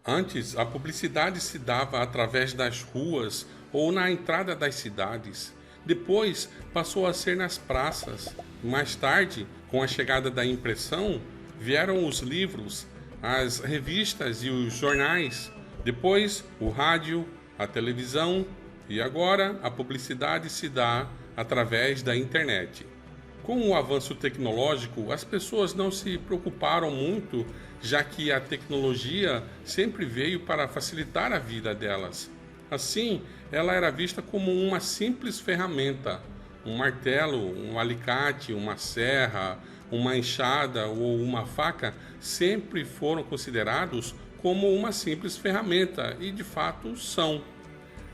Antes, a publicidade se dava através das ruas ou na entrada das cidades. Depois, passou a ser nas praças. Mais tarde, com a chegada da impressão, vieram os livros, as revistas e os jornais. Depois, o rádio, a televisão e agora a publicidade se dá através da internet. Com o avanço tecnológico, as pessoas não se preocuparam muito, já que a tecnologia sempre veio para facilitar a vida delas. Assim, ela era vista como uma simples ferramenta. Um martelo, um alicate, uma serra, uma enxada ou uma faca sempre foram considerados como uma simples ferramenta e, de fato, são.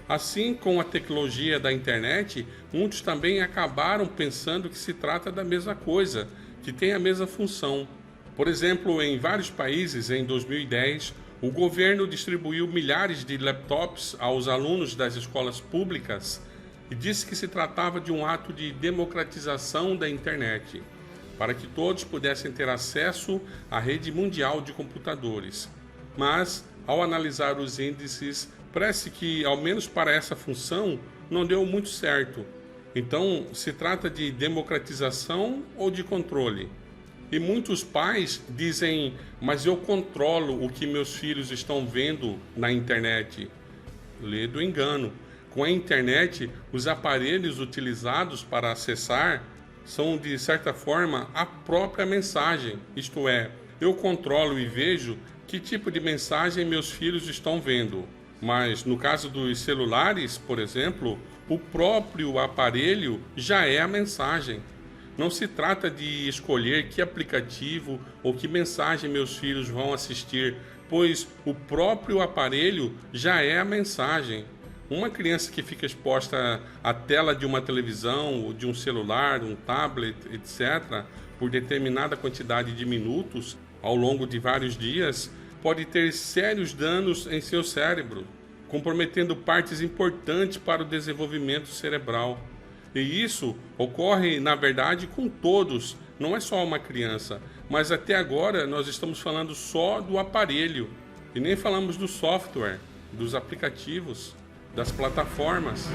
Assim, com a tecnologia da internet, muitos também acabaram pensando que se trata da mesma coisa, que tem a mesma função. Por exemplo, em vários países, em 2010, o governo distribuiu milhares de laptops aos alunos das escolas públicas e disse que se tratava de um ato de democratização da internet, para que todos pudessem ter acesso à rede mundial de computadores. Mas, ao analisar os índices, parece que, ao menos para essa função, não deu muito certo. Então, se trata de democratização ou de controle? E muitos pais dizem, mas eu controlo o que meus filhos estão vendo na internet. Lê do engano. Com a internet, os aparelhos utilizados para acessar são, de certa forma, a própria mensagem. Isto é, eu controlo e vejo que tipo de mensagem meus filhos estão vendo. Mas no caso dos celulares, por exemplo, o próprio aparelho já é a mensagem. Não se trata de escolher que aplicativo ou que mensagem meus filhos vão assistir, pois o próprio aparelho já é a mensagem. Uma criança que fica exposta à tela de uma televisão, ou de um celular, um tablet, etc., por determinada quantidade de minutos ao longo de vários dias, pode ter sérios danos em seu cérebro, comprometendo partes importantes para o desenvolvimento cerebral. E isso ocorre, na verdade, com todos, não é só uma criança. Mas até agora nós estamos falando só do aparelho e nem falamos do software, dos aplicativos, das plataformas.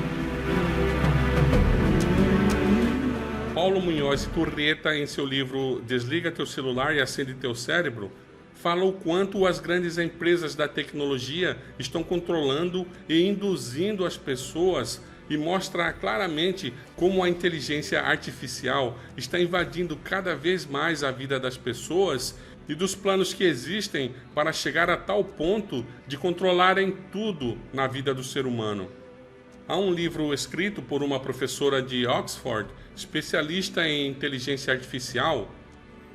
Paulo Munhoz Turreta, em seu livro Desliga Teu Celular e Acende Teu Cérebro, fala o quanto as grandes empresas da tecnologia estão controlando e induzindo as pessoas e mostra claramente como a inteligência artificial está invadindo cada vez mais a vida das pessoas e dos planos que existem para chegar a tal ponto de controlarem tudo na vida do ser humano. Há um livro escrito por uma professora de Oxford, especialista em inteligência artificial.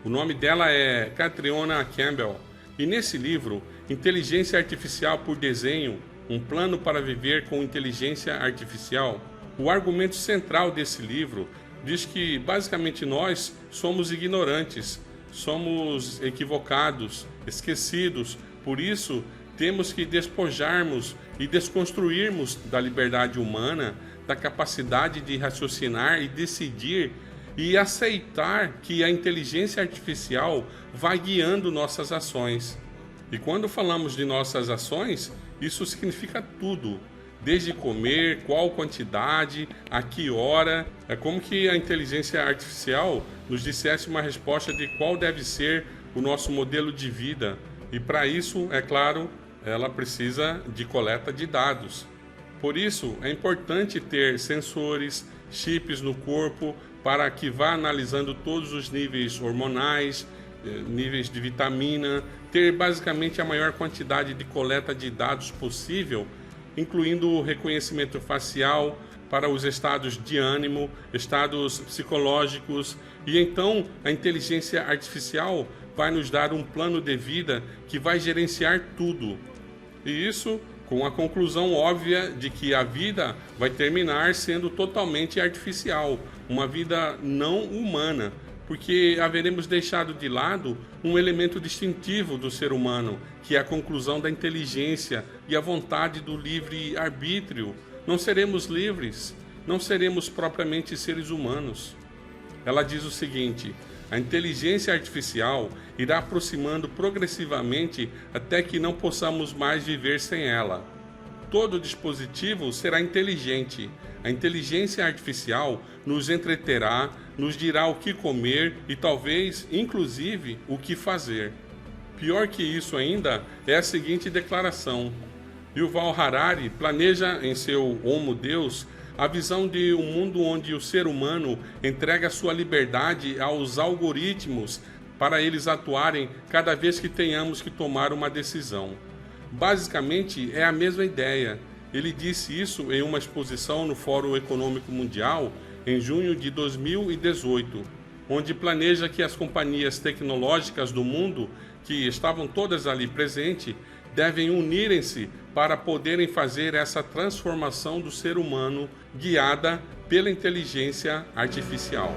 O nome dela é Catriona Campbell. E nesse livro, Inteligência Artificial por Desenho, um plano para viver com inteligência artificial, o argumento central desse livro diz que, basicamente, nós somos ignorantes, somos equivocados, esquecidos. Por isso, temos que despojarmos e desconstruirmos da liberdade humana, da capacidade de raciocinar e decidir e aceitar que a inteligência artificial vai guiando nossas ações. E quando falamos de nossas ações, isso significa tudo, desde comer, qual quantidade, a que hora. É como que a inteligência artificial nos dissesse uma resposta de qual deve ser o nosso modelo de vida. E para isso, é claro, ela precisa de coleta de dados. Por isso, é importante ter sensores, chips no corpo, para que vá analisando todos os níveis hormonais, níveis de vitamina, ter basicamente a maior quantidade de coleta de dados possível, incluindo o reconhecimento facial para os estados de ânimo, estados psicológicos, e então a inteligência artificial vai nos dar um plano de vida que vai gerenciar tudo. E isso com a conclusão óbvia de que a vida vai terminar sendo totalmente artificial, uma vida não humana, porque haveremos deixado de lado um elemento distintivo do ser humano, que é a conclusão da inteligência e a vontade do livre-arbítrio. Não seremos livres, não seremos propriamente seres humanos. Ela diz o seguinte: A inteligência artificial irá aproximando progressivamente até que não possamos mais viver sem ela. Todo dispositivo será inteligente. A inteligência artificial nos entreterá, nos dirá o que comer e talvez, inclusive, o que fazer. Pior que isso ainda é a seguinte declaração. Yuval Harari planeja em seu Homo Deus a visão de um mundo onde o ser humano entrega sua liberdade aos algoritmos para eles atuarem cada vez que tenhamos que tomar uma decisão. Basicamente, é a mesma ideia. Ele disse isso em uma exposição no Fórum Econômico Mundial em junho de 2018, onde planeja que as companhias tecnológicas do mundo, que estavam todas ali presentes, devem unirem-se para poderem fazer essa transformação do ser humano guiada pela inteligência artificial.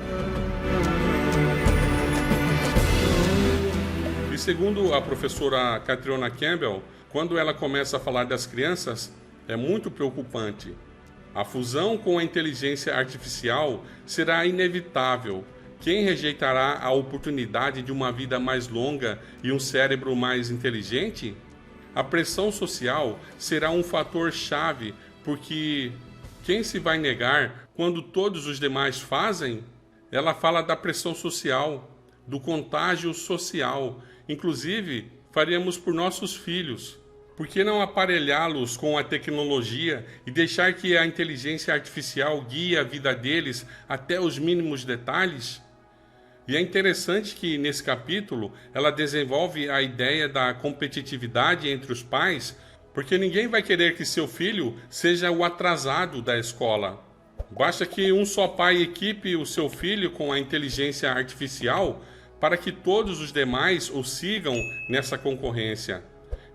E segundo a professora Catriona Campbell, quando ela começa a falar das crianças, é muito preocupante. A fusão com a inteligência artificial será inevitável. Quem rejeitará a oportunidade de uma vida mais longa e um cérebro mais inteligente? A pressão social será um fator chave, porque quem se vai negar quando todos os demais fazem? Ela fala da pressão social, do contágio social. Inclusive, faríamos por nossos filhos. Por que não aparelhá-los com a tecnologia e deixar que a inteligência artificial guie a vida deles até os mínimos detalhes? E é interessante que, nesse capítulo, ela desenvolve a ideia da competitividade entre os pais, porque ninguém vai querer que seu filho seja o atrasado da escola. Basta que um só pai equipe o seu filho com a inteligência artificial para que todos os demais o sigam nessa concorrência.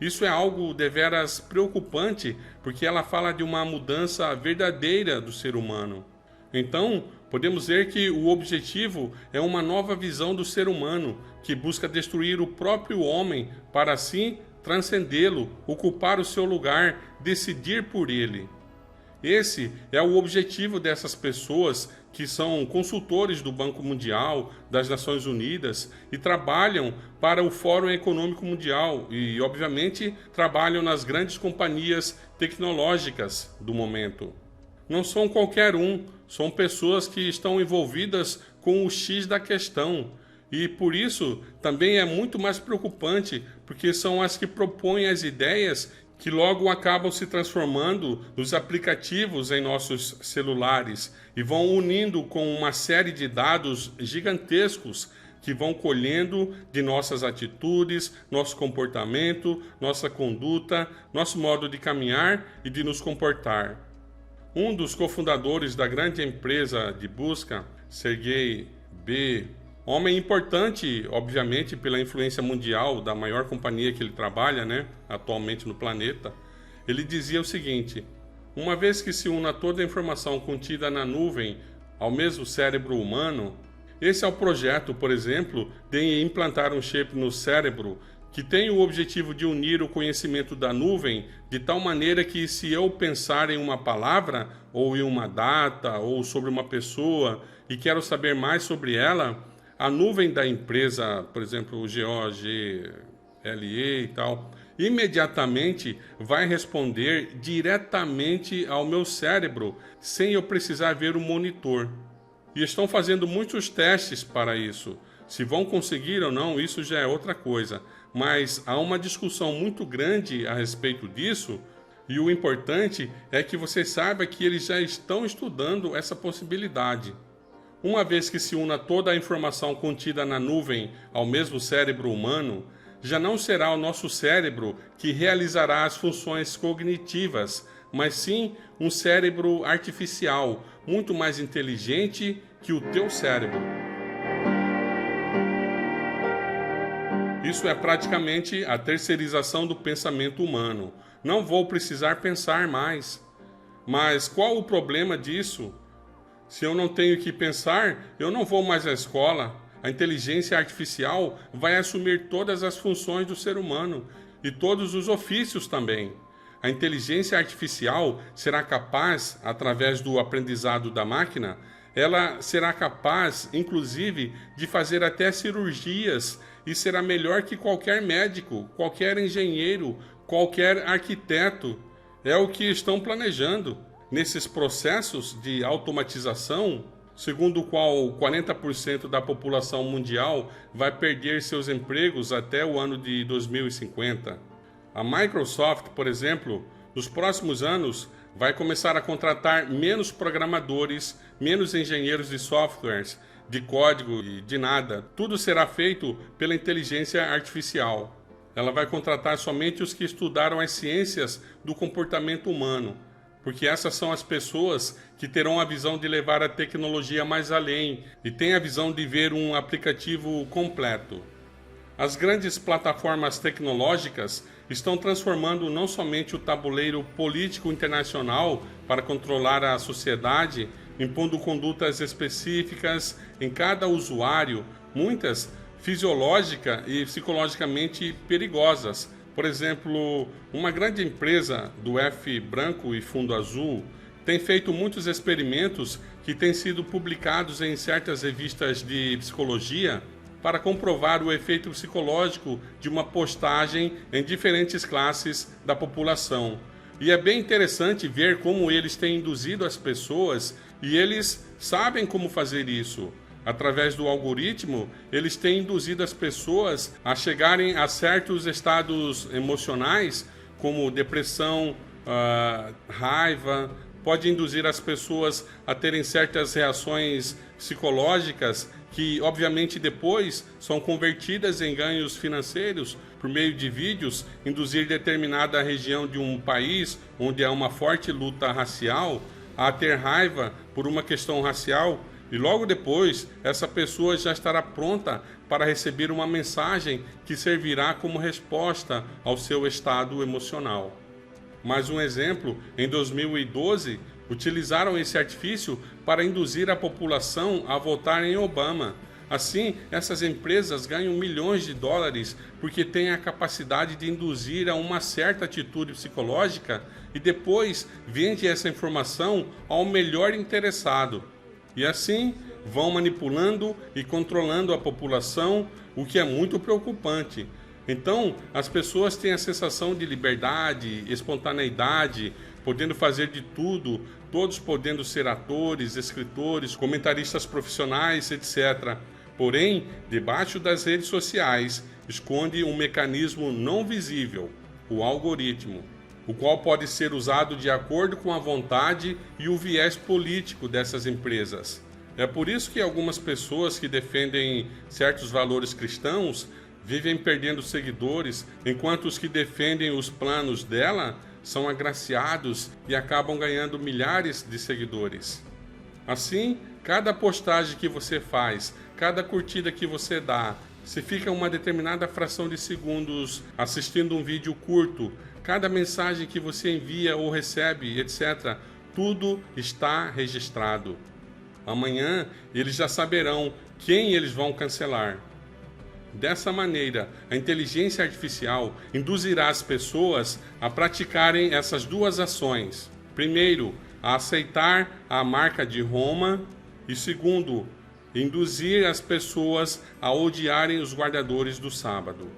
Isso é algo deveras preocupante, porque ela fala de uma mudança verdadeira do ser humano. Então, podemos ver que o objetivo é uma nova visão do ser humano, que busca destruir o próprio homem para assim transcendê-lo, ocupar o seu lugar, decidir por ele. Esse é o objetivo dessas pessoas que são consultores do Banco Mundial, das Nações Unidas e trabalham para o Fórum Econômico Mundial e, obviamente, trabalham nas grandes companhias tecnológicas do momento. Não são qualquer um, são pessoas que estão envolvidas com o X da questão. E por isso também é muito mais preocupante, porque são as que propõem as ideias que logo acabam se transformando nos aplicativos em nossos celulares e vão unindo com uma série de dados gigantescos que vão colhendo de nossas atitudes, nosso comportamento, nossa conduta, nosso modo de caminhar e de nos comportar. Um dos cofundadores da grande empresa de busca, Sergey Brin, homem importante, obviamente, pela influência mundial da maior companhia que ele trabalha, atualmente no planeta, ele dizia o seguinte: uma vez que se una toda a informação contida na nuvem ao mesmo cérebro humano, esse é o projeto, por exemplo, de implantar um chip no cérebro que tem o objetivo de unir o conhecimento da nuvem de tal maneira que, se eu pensar em uma palavra, ou em uma data, ou sobre uma pessoa, e quero saber mais sobre ela, a nuvem da empresa, por exemplo, o GOGLE e tal, imediatamente vai responder diretamente ao meu cérebro, sem eu precisar ver o monitor. E estão fazendo muitos testes para isso. Se vão conseguir ou não, isso já é outra coisa. Mas há uma discussão muito grande a respeito disso, e o importante é que você saiba que eles já estão estudando essa possibilidade. Uma vez que se una toda a informação contida na nuvem ao mesmo cérebro humano, já não será o nosso cérebro que realizará as funções cognitivas, mas sim um cérebro artificial, muito mais inteligente que o teu cérebro. Isso é praticamente a terceirização do pensamento humano. Não vou precisar pensar mais. Mas qual o problema disso? Se eu não tenho que pensar, eu não vou mais à escola. A inteligência artificial vai assumir todas as funções do ser humano e todos os ofícios também. A inteligência artificial será capaz, através do aprendizado da máquina, Ela será capaz, inclusive, de fazer até cirurgias e será melhor que qualquer médico, qualquer engenheiro, qualquer arquiteto. É o que estão planejando. Nesses processos de automatização, segundo o qual 40% da população mundial vai perder seus empregos até o ano de 2050. A Microsoft, por exemplo, nos próximos anos, vai começar a contratar menos programadores, menos engenheiros de softwares, de código e de nada. Tudo será feito pela inteligência artificial. Ela vai contratar somente os que estudaram as ciências do comportamento humano, porque essas são as pessoas que terão a visão de levar a tecnologia mais além e têm a visão de ver um aplicativo completo. As grandes plataformas tecnológicas estão transformando não somente o tabuleiro político internacional para controlar a sociedade, impondo condutas específicas em cada usuário, muitas fisiológica e psicologicamente perigosas. Por exemplo, uma grande empresa do F branco e fundo azul tem feito muitos experimentos que têm sido publicados em certas revistas de psicologia para comprovar o efeito psicológico de uma postagem em diferentes classes da população. E é bem interessante ver como eles têm induzido as pessoas, e eles sabem como fazer isso. Através do algoritmo, eles têm induzido as pessoas a chegarem a certos estados emocionais, como depressão, raiva. Pode induzir as pessoas a terem certas reações psicológicas que, obviamente, depois são convertidas em ganhos financeiros por meio de vídeos, induzir determinada região de um país onde há uma forte luta racial a ter raiva por uma questão racial. E logo depois, essa pessoa já estará pronta para receber uma mensagem que servirá como resposta ao seu estado emocional. Mais um exemplo, em 2012, utilizaram esse artifício para induzir a população a votar em Obama. Assim, essas empresas ganham milhões de dólares porque têm a capacidade de induzir a uma certa atitude psicológica e depois vende essa informação ao melhor interessado. E assim vão manipulando e controlando a população, o que é muito preocupante. Então, as pessoas têm a sensação de liberdade, espontaneidade, podendo fazer de tudo, todos podendo ser atores, escritores, comentaristas profissionais, etc. Porém, debaixo das redes sociais, esconde um mecanismo não visível, o algoritmo, o qual pode ser usado de acordo com a vontade e o viés político dessas empresas. É por isso que algumas pessoas que defendem certos valores cristãos vivem perdendo seguidores, enquanto os que defendem os planos dela são agraciados e acabam ganhando milhares de seguidores. Assim, cada postagem que você faz, cada curtida que você dá, se fica uma determinada fração de segundos assistindo um vídeo curto, cada mensagem que você envia ou recebe, etc., tudo está registrado. Amanhã eles já saberão quem eles vão cancelar. Dessa maneira, a inteligência artificial induzirá as pessoas a praticarem essas duas ações. Primeiro, a aceitar a marca de Roma e segundo, induzir as pessoas a odiarem os guardadores do sábado.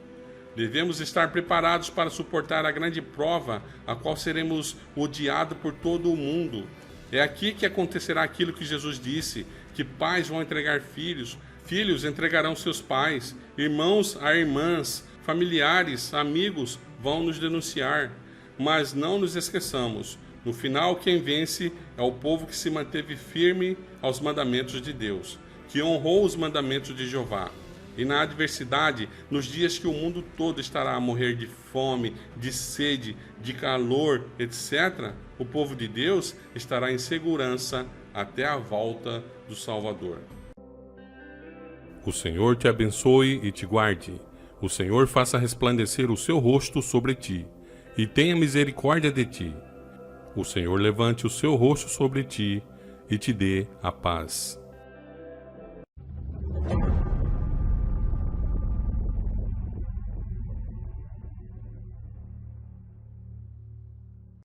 Devemos estar preparados para suportar a grande prova, a qual seremos odiados por todo o mundo. É aqui que acontecerá aquilo que Jesus disse, que pais vão entregar filhos, filhos entregarão seus pais, irmãos a irmãs, familiares, amigos vão nos denunciar. Mas não nos esqueçamos, no final quem vence é o povo que se manteve firme aos mandamentos de Deus, que honrou os mandamentos de Jeová. E na adversidade, nos dias que o mundo todo estará a morrer de fome, de sede, de calor, etc., o povo de Deus estará em segurança até a volta do Salvador. O Senhor te abençoe e te guarde. O Senhor faça resplandecer o seu rosto sobre ti e tenha misericórdia de ti. O Senhor levante o seu rosto sobre ti e te dê a paz.